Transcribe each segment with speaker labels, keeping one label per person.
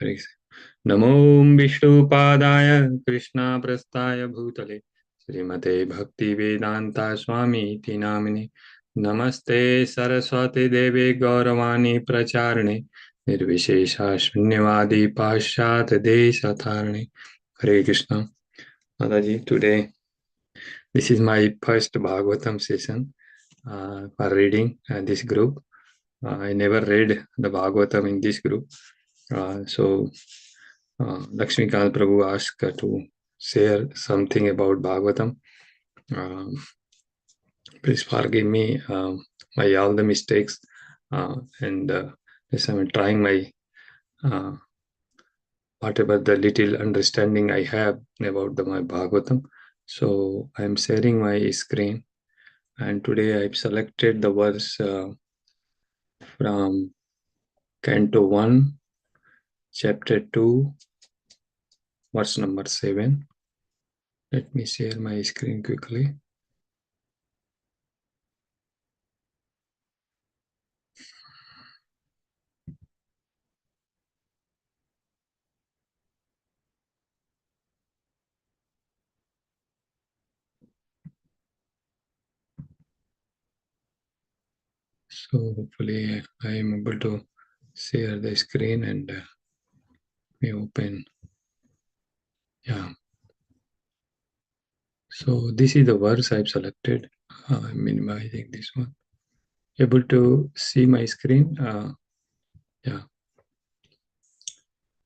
Speaker 1: नमो विष्णुपादाय कृष्णप्रस्थाय भूतले श्रीमते भक्तिवेदान्ता स्वामी इति नामिने नमस्ते सरस्वती देवे गौरवाणी प्रचारिणे निर्विशेषा शून्यवादी पाश्चात्य देशधारिणे Hare Krishna. Mataji, today this is my first Bhagavatam session for reading this group. I never read the Bhagavatam in this group. So Lakshmikant Prabhu asked to share something about Bhagavatam. Please forgive me my all the mistakes and yes, I'm trying my whatever the little understanding I have about my Bhagavatam. So I'm sharing my screen, and today I've selected the verse from Canto 1, Chapter 2, verse number 7. Let me share my screen quickly. So hopefully I am able to share the screen and me open. Yeah. So this is the verse I've selected. I'm minimizing this one. Able to see my screen? Yeah.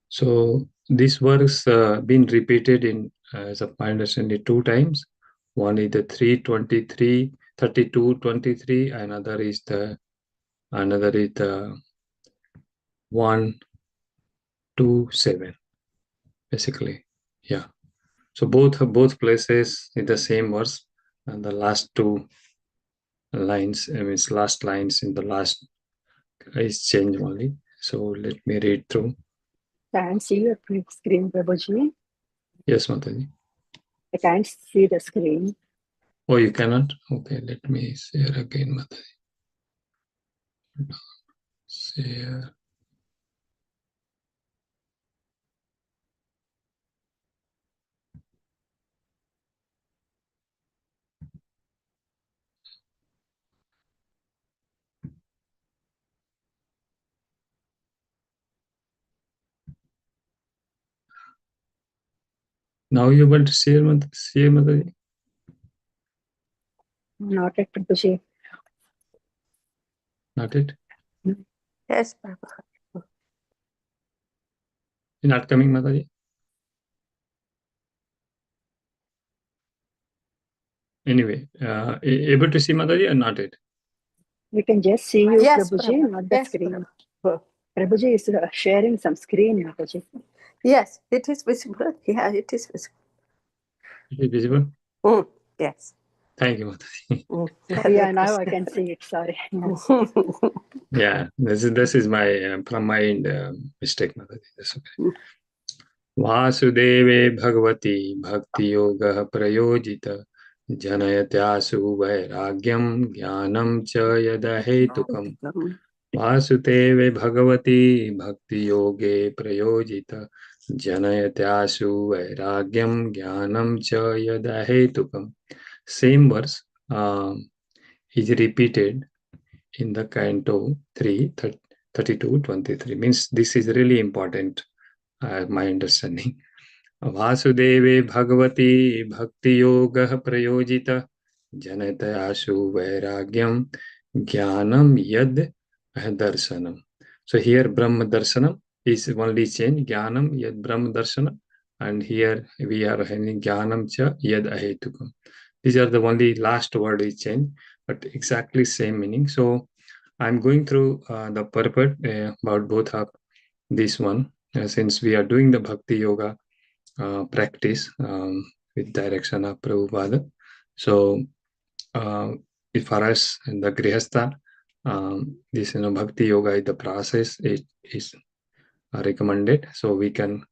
Speaker 1: So this verse been repeated in, as of my understanding, 2 times. One is the 3:23, 32:23. Another is the 1:2:7. Basically, yeah. So both places in the same verse, and the last 2 lines, last lines in the last is change only. So let me read through.
Speaker 2: Can't see your screen, Prabhuji.
Speaker 1: Yes, Mataji.
Speaker 2: I can't see the screen.
Speaker 1: Oh, you cannot? Okay, let me share again, Mataji. Share. Now you want to share, Mataji?
Speaker 2: Not at Prabhuji.
Speaker 1: Not it?
Speaker 3: Yes, Prabhu.
Speaker 1: Not coming, Mataji? Anyway, able to see, Mataji, or not it?
Speaker 2: We can just see you,
Speaker 3: Yes,
Speaker 2: Prabhuji,
Speaker 3: Prabhu.
Speaker 2: not the
Speaker 3: Yes,
Speaker 2: screen.
Speaker 3: Prabhu.
Speaker 2: Prabhuji is sharing some screen, Prabhuji.
Speaker 3: Yes, it is visible. Yeah, it is visible.
Speaker 1: It is visible?
Speaker 3: Yes.
Speaker 1: Thank you, Mataji.
Speaker 2: Yeah, now I can see it. Sorry.
Speaker 1: Yeah, this is my from my end mistake, Mataji. That's okay. वासुदेवे Bhagwati भक्ति योगः प्रयोजित जनयत्यासु वैराग्यं ज्ञानं च यदहेतुकम् वासुदेवे भगवती भक्ति योगे प्रयोजित जनयत्यासु वैराग्यं ज्ञानं च यदहेतुकम्. Same verse is repeated in the Canto 3, 32:23. Means this is really important, my understanding. वासुदेवे Bhagwati भक्ति योगः प्रयोजित जनयत्यासु वैराग्यं ज्ञानं यद darshanam. So here Brahma darshanam is only change, jnanam yad Brahma darshanam, and here we are having jnanam cha yad ahetukam. These are the only last word is change, but exactly same meaning. So I'm going through the purport about both of this one, since we are doing the bhakti yoga practice with direction of Prabhupada. So for us in the Grihastha, this bhakti yoga is the process, it is recommended. So we can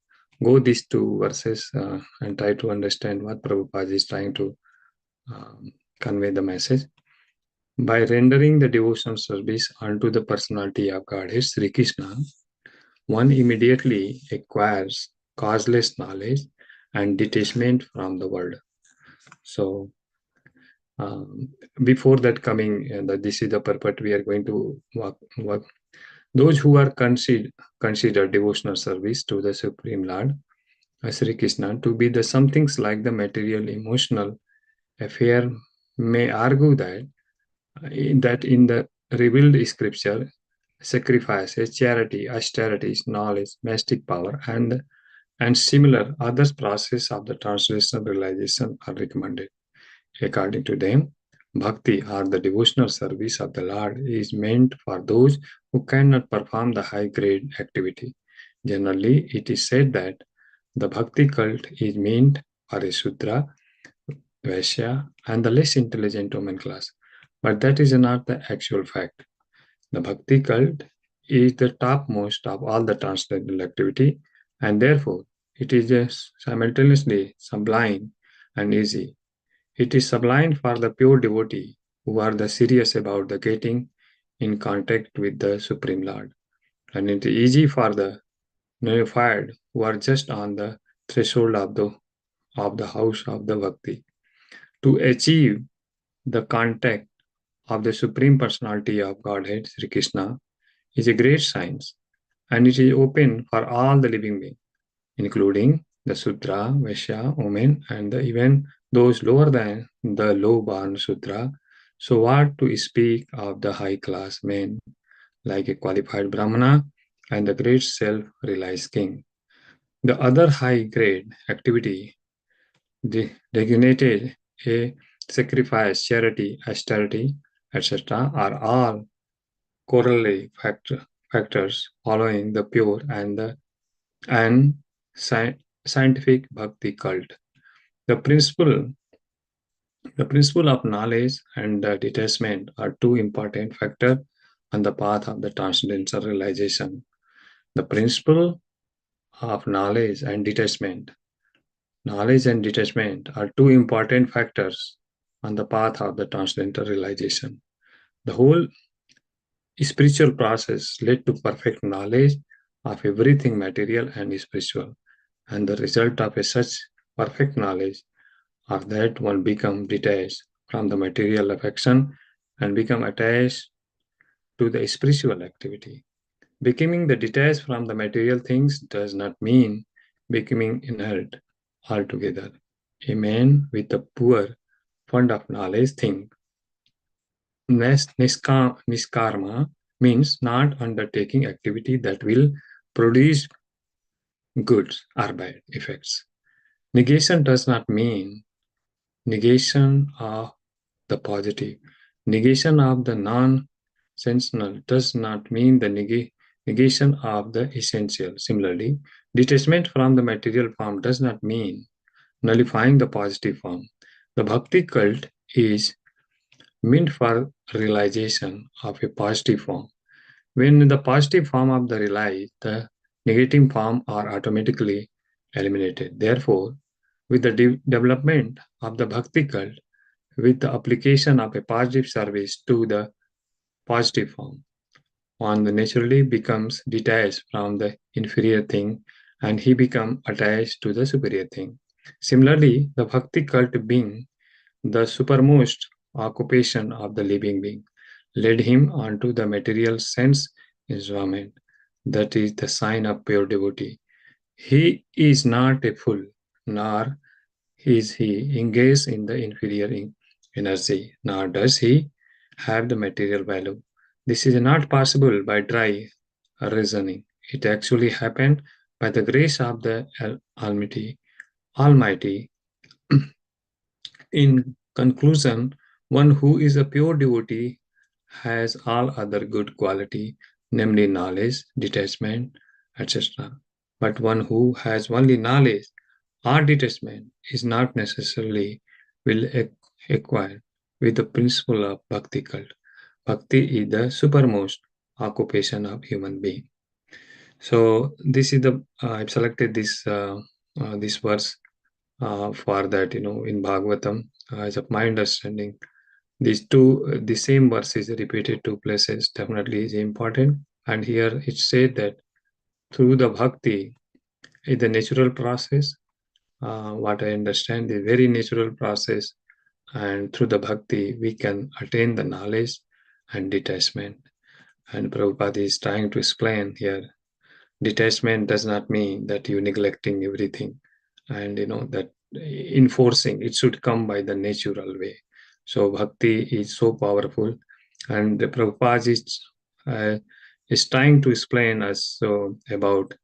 Speaker 1: go these 2 verses and try to understand what Prabhupada is trying to convey the message. By rendering the devotional service unto the personality of Godhead, Sri Krishna, one immediately acquires causeless knowledge and detachment from the world. So before that coming, this is the purport we are going to work. Those who are consider devotional service to the Supreme Lord, Sri Krishna, to be the somethings like the material emotional affair may argue that in the revealed scripture, sacrifices, charity, austerities, knowledge, mystic power, and similar other process of the translational realization are recommended. According to them, bhakti or the devotional service of the Lord is meant for those who cannot perform the high grade activity. Generally, it is said that the bhakti cult is meant for a Shudra, Vaishya, and the less intelligent woman class. But that is not the actual fact. The bhakti cult is the topmost of all the transcendental activity, and therefore it is simultaneously sublime and easy. It is sublime for the pure devotee who are the serious about the getting in contact with the Supreme Lord, and it is easy for the neophyte who are just on the threshold of the house of the bhakti to achieve the contact of the Supreme Personality of Godhead, Sri Krishna, is a great science, and it is open for all the living beings, including the Sudra, Vaishya, women, and even those lower than the low-born Sudra. So what to speak of the high-class men, like a qualified Brahmana and the great self-realized king? The other high-grade activity designated a sacrifice, charity, austerity, etc., are all corollary factors following the pure and scientific bhakti cult. The principle of knowledge and detachment are two important factors on the path of the transcendental realization. The principle of knowledge and detachment. Knowledge and detachment are two important factors on the path of the transcendental realization. The whole spiritual process led to perfect knowledge of everything material and spiritual, and the result of such perfect knowledge are that one become detached from the material affection and become attached to the spiritual activity. Becoming the detached from the material things does not mean becoming inert altogether. A man with a poor fund of knowledge thinks niskarma means not undertaking activity that will produce good or bad effects. Negation does not mean negation of the positive. Negation of the non-sensational does not mean the negation of the essential. Similarly, detachment from the material form does not mean nullifying the positive form. The bhakti cult is meant for realization of a positive form. When the positive form of the realized, the negative form are automatically eliminated. Therefore, with the development of the bhakti cult, with the application of a positive service to the positive form, one naturally becomes detached from the inferior thing and he becomes attached to the superior thing. Similarly, the bhakti cult being the supermost occupation of the living being led him onto the material sense enjoyment. That is the sign of pure devotee. He is not a fool, nor is he engaged in the inferior energy, nor does he have the material value. This is not possible by dry reasoning. It actually happened by the grace of the Almighty. In conclusion, one who is a pure devotee has all other good quality, namely knowledge, detachment, etc. But one who has only knowledge or detachment is not necessarily will acquire with the principle of bhakti cult. Bhakti is the supermost occupation of human being. So this is the I've selected this verse for that in Bhagavatam as of my understanding. The same verse is repeated two places definitely is important, and here it said that through the bhakti, is the natural process. What I understand is very natural process, and through the bhakti we can attain the knowledge and detachment. And Prabhupada is trying to explain here, detachment does not mean that you neglecting everything, and that enforcing it should come by the natural way. So bhakti is so powerful, and the Prabhupada is trying to explain us about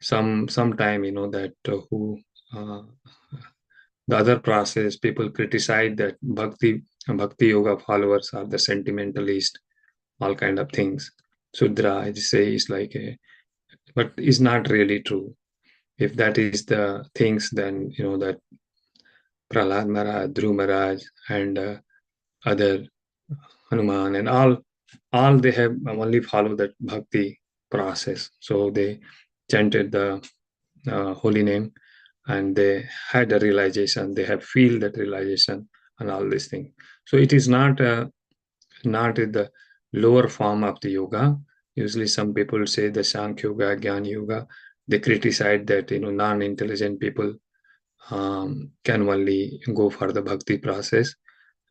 Speaker 1: sometime that who the other process people criticize that bhakti yoga followers are the sentimentalist, all kind of things. Sudra, I say, is like but is not really true. If that is the things, then that Prahlad Maharaj, Dhruv Maharaj, and other Hanuman and all they have only followed that bhakti process. So they chanted the holy name, and they had a realization. They have feel that realization and all these things. So it is not the lower form of the yoga. Usually, some people say the Sankhya Yoga, Jnana Yoga. They criticize that non-intelligent people can only go for the bhakti process,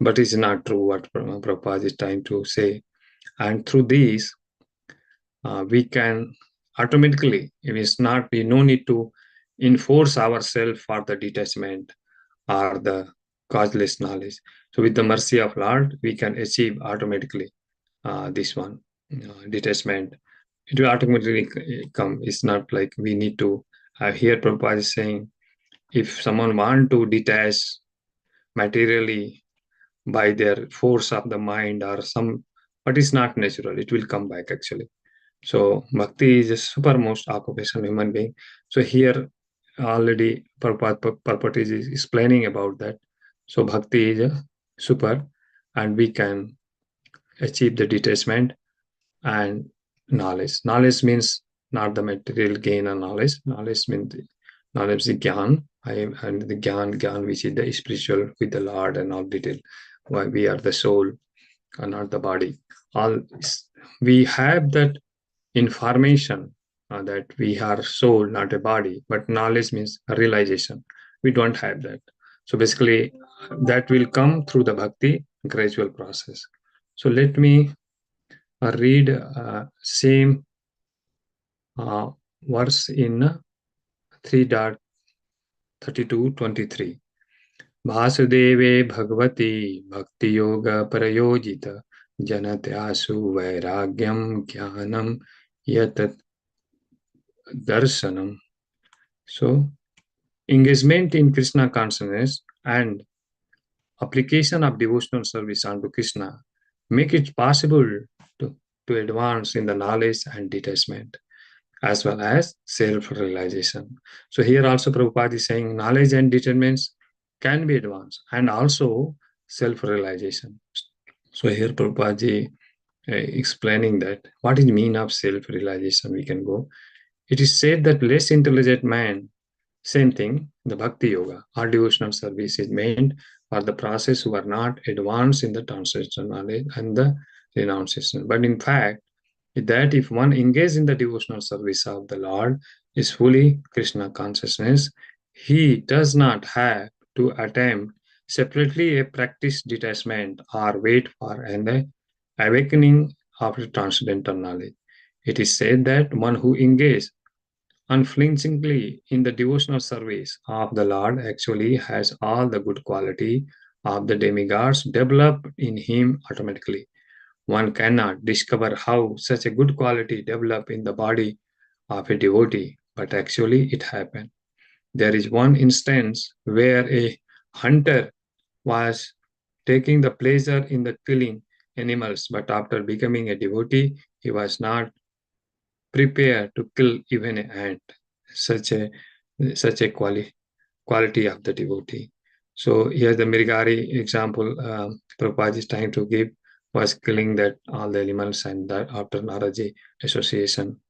Speaker 1: but it's not true what Prabhupada is trying to say. And through these, we can automatically, it's not, we no need to enforce ourselves for the detachment or the causeless knowledge. So with the mercy of Lord, we can achieve automatically this one, detachment. It will automatically come. It's not like we need to, here Prabhupada is saying, if someone want to detach materially by their force of the mind or some, but it's not natural, it will come back actually. So bhakti is a supermost occupation of human being. So here already Prabhupada is explaining about that. So bhakti is a super, and we can achieve the detachment and knowledge. Knowledge means not the material gain of knowledge. Knowledge means knowledge is gyan, and the gyan which is the spiritual with the Lord and all detail. Why we are the soul and not the body. All we have that information that we are soul, not a body, but knowledge means realization. We don't have that. So basically, that will come through the bhakti gradual process. So let me read same verse in 3.32-23. Vasudeve Bhagavati Bhakti Yoga Parayojita Janatyasu Vairagyam Jnanam Yatat Darshanam. So, engagement in Krishna consciousness and application of devotional service unto Krishna make it possible to advance in the knowledge and detachment, as well as self-realization. So here also Prabhupada is saying knowledge and detachment can be advanced, and also self-realization. So here Prabhupada explaining that what is mean of self-realization, we can go. It is said that less intelligent man, same thing, the bhakti yoga or devotional service is meant for the process who are not advanced in the transcendental knowledge and the renunciation. But in fact, that if one engages in the devotional service of the Lord, is fully Krishna consciousness, he does not have to attempt separately a practice detachment or wait for an awakening after transcendental knowledge. It is said that one who engages unflinchingly in the devotional service of the Lord actually has all the good quality of the demigods developed in him automatically. One cannot discover how such a good quality develop in the body of a devotee, but actually it happened. There is one instance where a hunter was taking the pleasure in the killing animals, but after becoming a devotee, he was not prepared to kill even an ant. Such a quality of the devotee. So here the Mirgari example Prabhupada is trying to give was killing that all the animals, and that after Naraji association,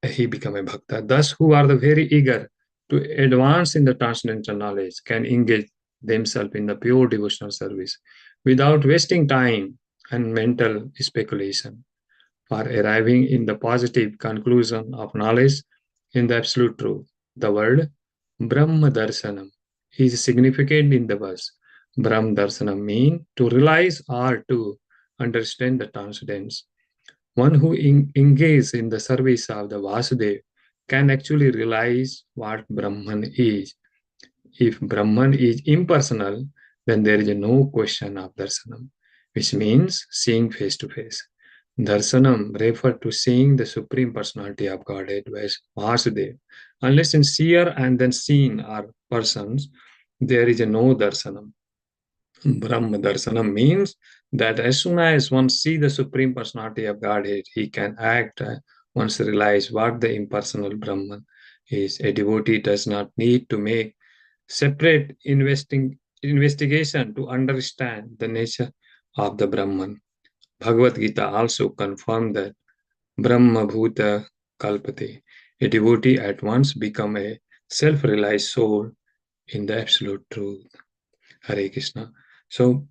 Speaker 1: he became a bhakta. Thus, who are the very eager to advance in the transcendental knowledge can engage themselves in the pure devotional service without wasting time and mental speculation. for arriving in the positive conclusion of knowledge in the absolute truth. The word Brahma Darshanam is significant in the verse. Brahma Darshanam means to realize or to understand the transcendence. One who engages in the service of the Vasudev can actually realize what Brahman is. If Brahman is impersonal, then there is no question of darshanam, which means seeing face to face. Darshanam refers to seeing the Supreme Personality of Godhead, Vasudev. Unless in seer and then seen are persons, there is no darshanam. Brahma darshanam means that as soon as one sees the Supreme Personality of Godhead, he can act once realize what the impersonal Brahman is. A devotee does not need to make separate investigation to understand the nature of the Brahman. Bhagavad Gita also confirmed that Brahma Bhuta Kalpate. A devotee at once become a self-realized soul in the absolute truth. Hare Krishna. So,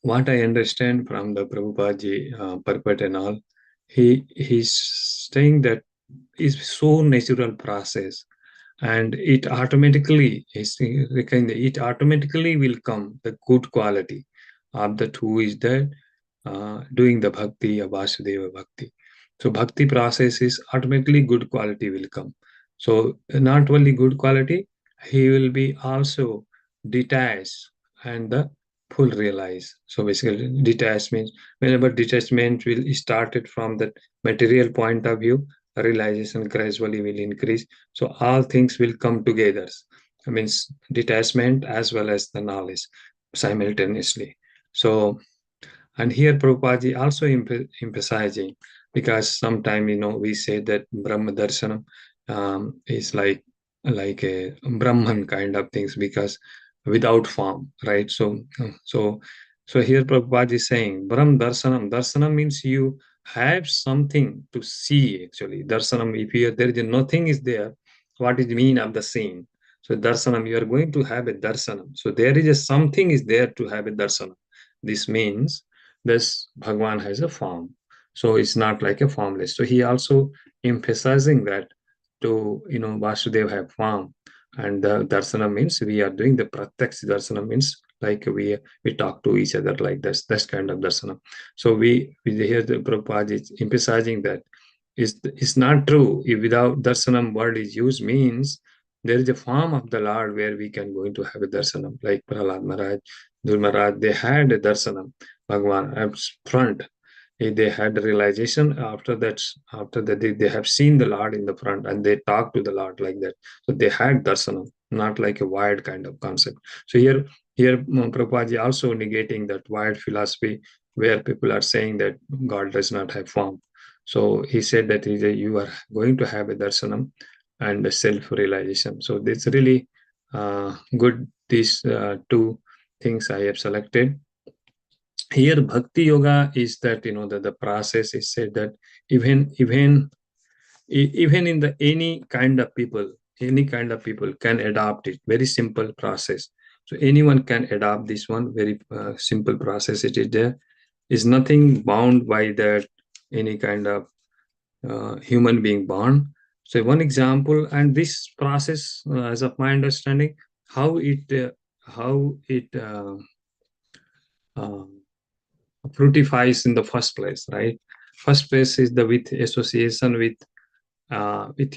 Speaker 1: what I understand from the Prabhupada purport and all, he's saying that is so natural process, and it automatically it automatically will come the good quality of the who is there doing the bhakti of Vasudeva bhakti. So bhakti process is automatically good quality will come. So not only good quality, he will be also detached and the full realize. So basically detached means whenever detachment will started from that material point of view, realization gradually will increase. So all things will come together. I mean detachment as well as the knowledge simultaneously. So and here Prabhupada also emphasizing, because sometimes we say that Brahma Darshanam is like a Brahman kind of things, because without form, right? So here Prabhupada is saying Brahma Darshanam. Darshanam means you have something to see actually. Darshanam, if there is nothing is there, what is the mean of the seeing? So Darshanam, you are going to have a Darshanam. So there is something is there to have a Darshanam. This means this Bhagwan has a form. So it's not like a formless. So he also emphasizing that to, Vasudeva have form. And the darsana means we are doing the pratyaksh darsana means like we talk to each other like this. That's kind of darsana. So we hear the Prabhupada is emphasizing that it's not true. If without darsanam word is used means there is a form of the Lord where we can going to have a darsanam, like Prahlad Maharaj, Dhul Maharaj, they had a darsanam, Bhagwan up front. They had the realization after that they have seen the Lord in the front and they talk to the Lord like that. So they had darsana, not like a wired kind of concept. So here Prabhupada also negating that wired philosophy where people are saying that God does not have form. So he said that you are going to have a darshanam and a self-realization. So it's really good, these two things I have selected. Here bhakti yoga is that that the process is said that even in the any kind of people can adopt it. Very simple process. So anyone can adopt this one. Very simple process. It is there. Is nothing bound by that any kind of human being born. So one example, and this process, as of my understanding, how it uh, fructifies in the first place, right? First place is the with association with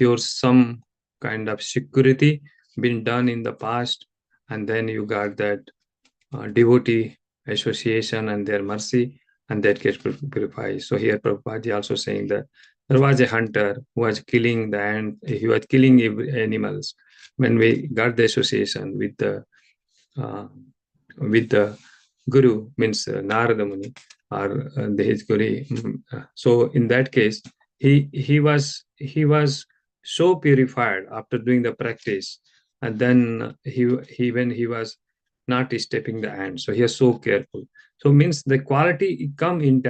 Speaker 1: your some kind of security been done in the past, and then you got that devotee association and their mercy, and that gets purified. So here Prabhupada also saying that there was a hunter who was killing the ant, he was killing animals. When we got the association with the Guru, means Narada Muni or his Guru. So in that case, he was so purified after doing the practice, and then he when he was not stepping the ant, so he is so careful. So means the quality come in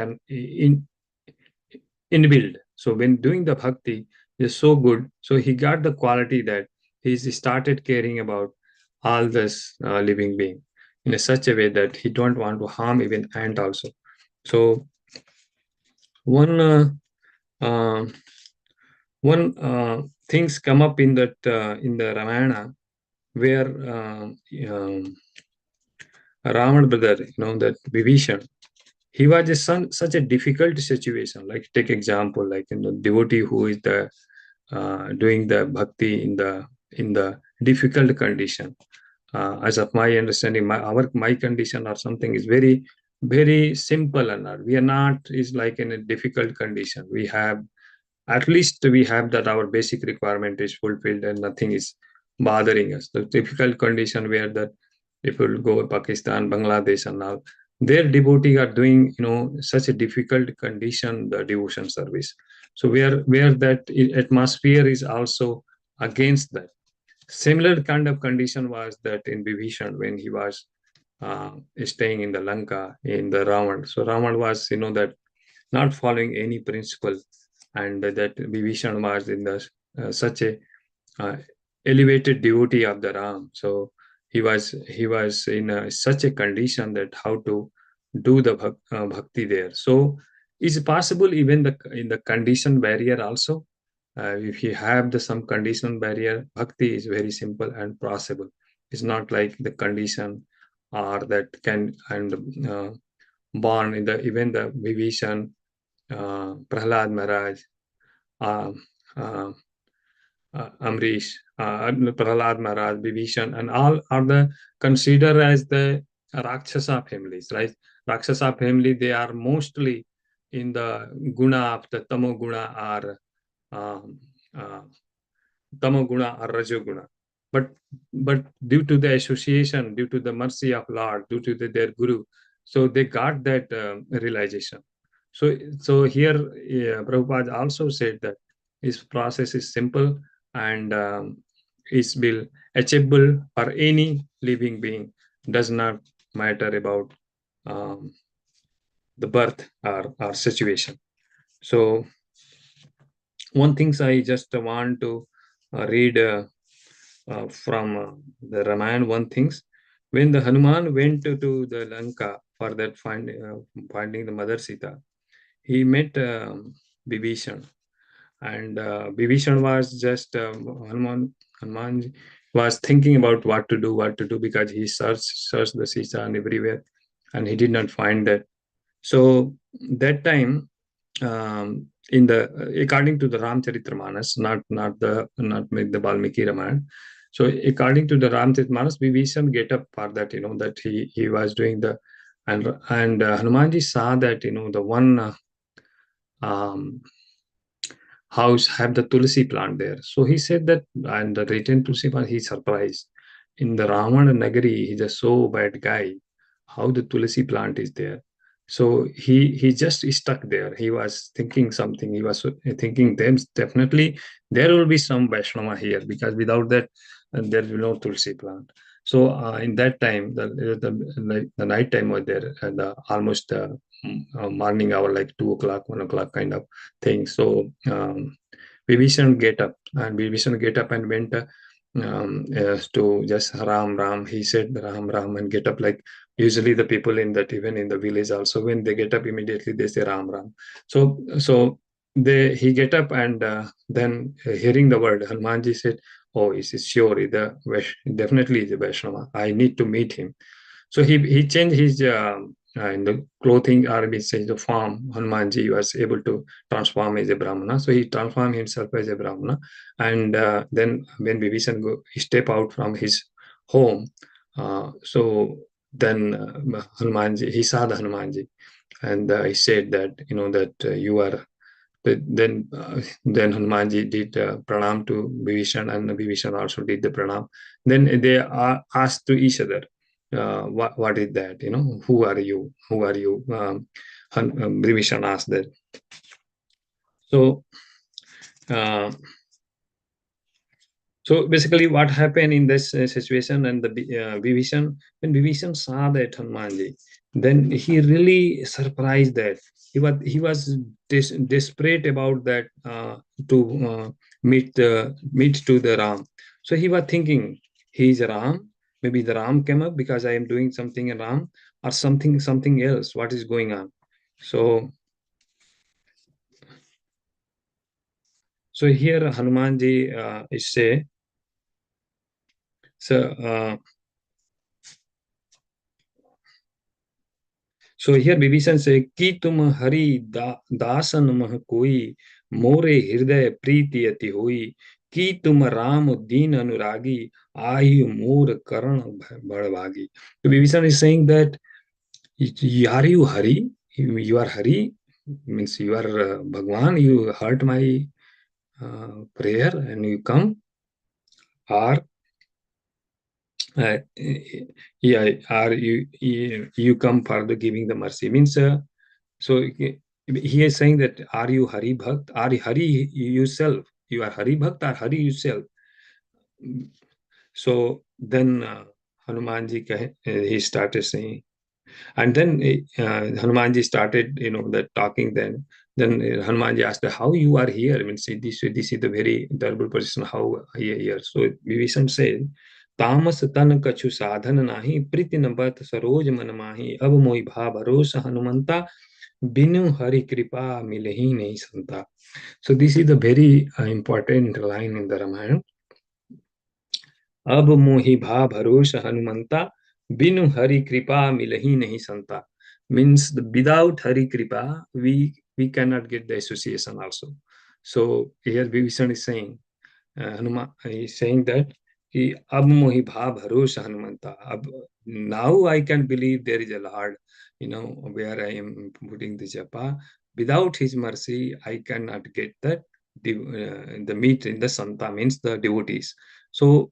Speaker 1: inbuilt. So when doing the bhakti is so good, so he got the quality that he started caring about all this living being in such a way that he don't want to harm even ant also. So one things come up in that in the Ramayana where Ravan brother, that Vibhishan, he was a such a difficult situation. Like take example, like devotee who is the doing the bhakti in the difficult condition. As of my understanding, my condition or something is very very simple, and we are not is like in a difficult condition. We have at least we have that our basic requirement is fulfilled and nothing is bothering us. The difficult condition where that people go Pakistan, Bangladesh, and all, their devotee are doing such a difficult condition the devotion service. So where that atmosphere is also against that. Similar kind of condition was that in Vibhishan when he was staying in the Lanka in the Ravan. So Ravan was that not following any principle, and that Vibhishan was in the such a uh, elevated devotee of the Ram. So he was in such a condition that how to do the bhakti there. So is possible even in the condition barrier also. If you have some condition barrier, bhakti is very simple and possible. It's not like the condition or that can and born in the even the Vibhishan, Prahlad Maharaj, uh, uh, Amrish, Prahlad Maharaj, Vibhishan, and all are the considered as the Rakshasa families, right? Rakshasa family, they are mostly in the guna of the Tamo guna or um, uh, Tamoguna or Rajoguna. But due to the association, due to the mercy of Lord, due to their Guru, so they got that realization. So here, Prabhupada also said that his process is simple and is will achievable for any living being. Does not matter about um, the birth or situation. So one things I just want to read from the Ramayana. One things when the Hanuman went to the Lanka for that finding the mother Sita, he met Vibhishan, and Vibhishan was just Hanuman was thinking about what to do because he searched the Sita and everywhere, and he did not find that. So that time, in the according to the Ramcharitramanas, not make the Valmiki Ramayana. So according to the Ramcharitramanas, Vibhishan get up for that, that he was doing the and Hanumanji saw that the one um, house have the tulsi plant there. So he said that, and the written tulsi plant, he's surprised. In the Ravana Nagari, he's a so bad guy. How the tulsi plant is there? So he just stuck there. He was thinking something. He was thinking them definitely there will be some Vaishnava here because without that there will be no tulsi plant. So in that time, the night time was there, the almost morning hour like 2 o'clock, 1 o'clock kind of thing. So Vibhishan get up and went to just Ram Ram. He said Ram Ram and get up like usually the people in that even in the village also when they get up immediately they say Ram Ram. So he get up and then hearing the word Hanumanji said, "Oh, is sure definitely is a Vaishnava. I need to meet him." So he changed his in the clothing or we say the form. Hanumanji was able to transform as a Brahmana. So he transformed himself as a Brahmana. And then when Vibhishan step out from his home, so then Hanumanji, he saw the Hanumanji. And he said that, that you are then Hanumanji did pranam to Vibhishan, and Vibhishan also did the pranam. Then they asked to each other, what is that? Who are you? Who are you? Vibhishan asked that. So uh, so basically, what happened in this situation and the Vibhishan, when Vibhishan saw that Hanumanji, then he really surprised that he was desperate about that to meet to the Ram. So he was thinking, he is Ram. Maybe the Ram came up because I am doing something in Ram or something else. What is going on? So So here Hanumanji is say, so here Vibhishan say, ki tum hari dasan mah koi, more hriday preeti ati hoi, ki tum ram deen anuragi, ayu more karan badvagi. So Vibhishan is saying that, are you Hari? You are Hari, means you are Bhagwan, you heard my prayer and you come, or yeah, or you come for the giving the mercy. Means so he is saying that, are you Hari Bhakt? Are you Hari yourself? You are Hari Bhakt or Hari yourself? So then Hanumanji he started saying, and then Hanumanji started, that talking. Then Hanumanji asked, how you are here? I mean, see, this is the very terrible position. How he here? So Vibhishan said, तामस तन कछु साधन नाही प्रीति न बत सरोज मन माही अब मोहि भा भरोस हनुमंता बिनु हरि कृपा मिले ही नहीं संता. So this is the very important line in the Ramayana. अब मोहि भा भरोस हनुमंता बिनु हरि कृपा मिलहि नहीं संता. Means without Hari Kripa we cannot get the association also. So here Vibhishan is saying, Hanuman is saying that ab mohi bha bharosa Hanumanta. Now I can believe there is a Lord, where I am putting the japa. Without his mercy I cannot get that the meet in the Santa, means the devotees. So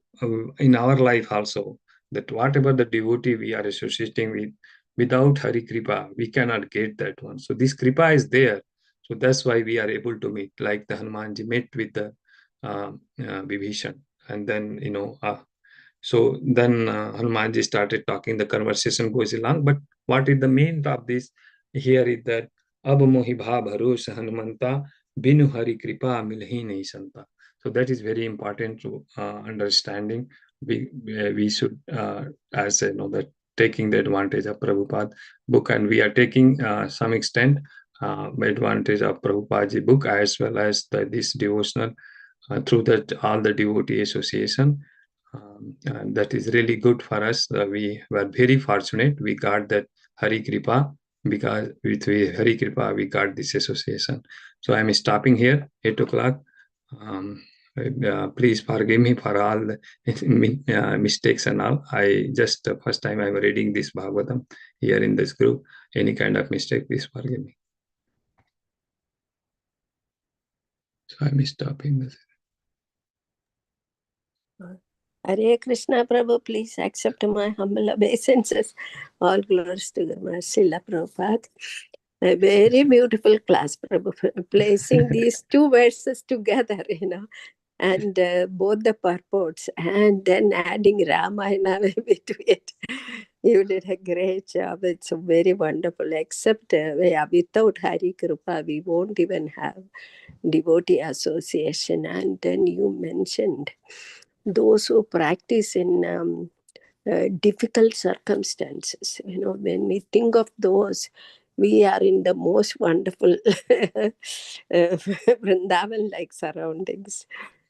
Speaker 1: in our life also, that whatever the devotee we are associating with, without Hari Kripa we cannot get that one. So this Kripa is there. So that's why we are able to meet, like the Hanumanji met with the Vibhishan. And then, so then Hanumanji started talking, the conversation goes along. But what is the main of this here is that, ab mohi bha bharosa Hanumanta, binu Hari Kripa milhi nahi santa. So that is very important to understanding. We should, as that taking the advantage of Prabhupada book, and we are taking some extent advantage of Prabhupada's book, as well as this devotional through that all the devotee association. And that is really good for us. We were very fortunate. We got that Hari Kripa, because with Hari Kripa we got this association. So I'm stopping here, 8 o'clock. Please forgive me for all the mistakes and all. I just first time I'm reading this Bhagavatam here in this group. Any kind of mistake, please forgive me. So I'm stopping this.
Speaker 3: Hare Krishna, Prabhu, please accept my humble obeisances. All glories to Srila Prabhupada. A very beautiful class, Prabhu, placing these two verses together, and both the purports, and then adding Ramayana maybe to it. You did a great job. It's very wonderful. Except without Hari Kripa, we won't even have devotee association. And then you mentioned those who practice in difficult circumstances. When we think of those, we are in the most wonderful Vrindavan-like surroundings.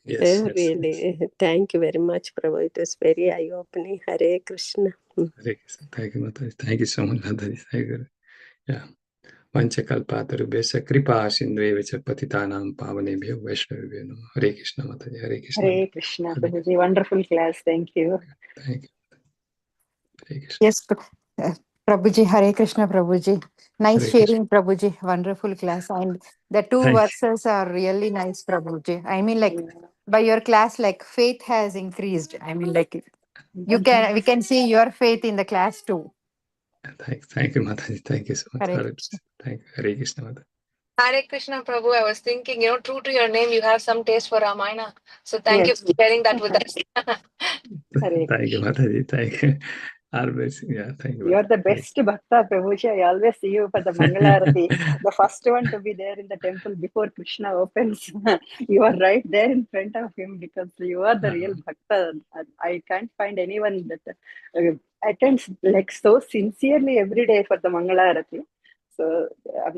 Speaker 1: Yes,
Speaker 3: Really,
Speaker 1: yes.
Speaker 3: thank you very much, Prabhu. It was very eye-opening. Hare Krishna.
Speaker 1: Hare Krishna. Thank you, Mataji. Thank you so much, Mataji. Thank you. Yeah. Vanchakalpatarubhyasya kripa sindhuevacha patitanam pavanebhyo vaishnavebhyo namo. Hare Krishna, Mataji. Hare Krishna.
Speaker 2: Hare Krishna, Prabhuji. Wonderful class. Thank you.
Speaker 1: Thank you. Hare Krishna.
Speaker 4: Yes, Prabhuji, Hare Krishna, Prabhuji. Nice
Speaker 1: Hare Krishna.
Speaker 4: sharing, Prabhuji. Wonderful class. And the two
Speaker 1: Thank you.
Speaker 4: verses are really nice, Prabhuji. I mean, like, by your class, like, faith has increased. I mean, like, we can see your faith in the class too.
Speaker 1: Thank you, Mataji. Thank you so much.
Speaker 4: Hare
Speaker 1: Hare Krishna. Thank you. Hare Krishna, Mataji.
Speaker 5: Hare Krishna, Prabhu. I was thinking, true to your name, you have some taste for Ramayana. So thank you
Speaker 2: Yes.
Speaker 5: for sharing that with us.
Speaker 2: Hare
Speaker 1: Thank you, Mataji. Thank you. Always, yeah, thank you.
Speaker 2: You are the
Speaker 1: Mataji.
Speaker 2: best Bhakta, Prabhuji. I always see you for the Mangalarati, the first one to be there in the temple before Krishna opens. You are right there in front of him, because you are the real Bhakta. I can't find anyone that attends like so sincerely every day for the Mangalarati. So I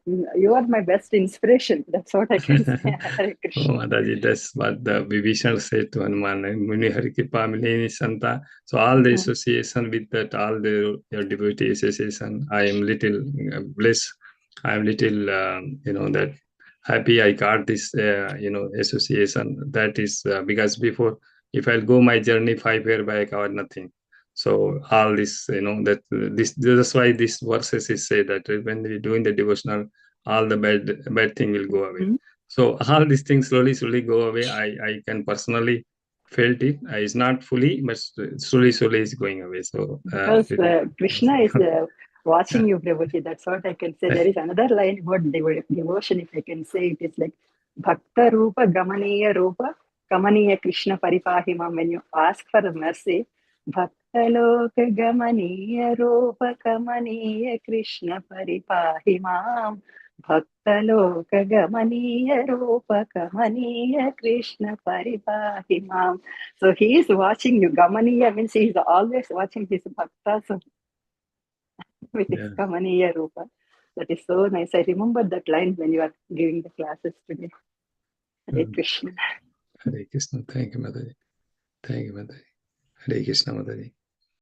Speaker 2: mean, you are my best inspiration. That's what I can say. Hare Krishna.
Speaker 1: Oh, Mataji, that's what the Vibhishan said to Hanuman. Muni Hari Kripa Mileni Santa. So all the association with that, all the your devotee association, I am little blessed. I am little, that happy I got this, association. That is because before, if I'll go my journey 5 years back, I had nothing. So all this, that's why this verses is say that when we're doing the devotional, all the bad thing will go away. So all these things slowly go away. I can personally felt it. It's not fully, but slowly is going away. So
Speaker 2: because Krishna is watching you, Prabhuji. That's what I can say. There is another line about devotion. If I can say, it is like Bhakta Rupa Gamaniya Rupa Kamaniya Krishna Paripahimam. When you ask for mercy, Bhakta Loka Gamaniya Rupa Kamaniya Krishna Paripahimam. Bhakta Loka Gamaniya Rupa Kamaniya Krishna Paripahimam. So he is watching you. Gamaniya means he is always watching his bhaktas with his Kamaniya Rupa. That is so nice. I remember that line when you are giving the classes today. Hare Krishna.
Speaker 1: Hare Krishna. Thank you, Mataji. Thank you, Mataji. Hare Krishna, Mataji.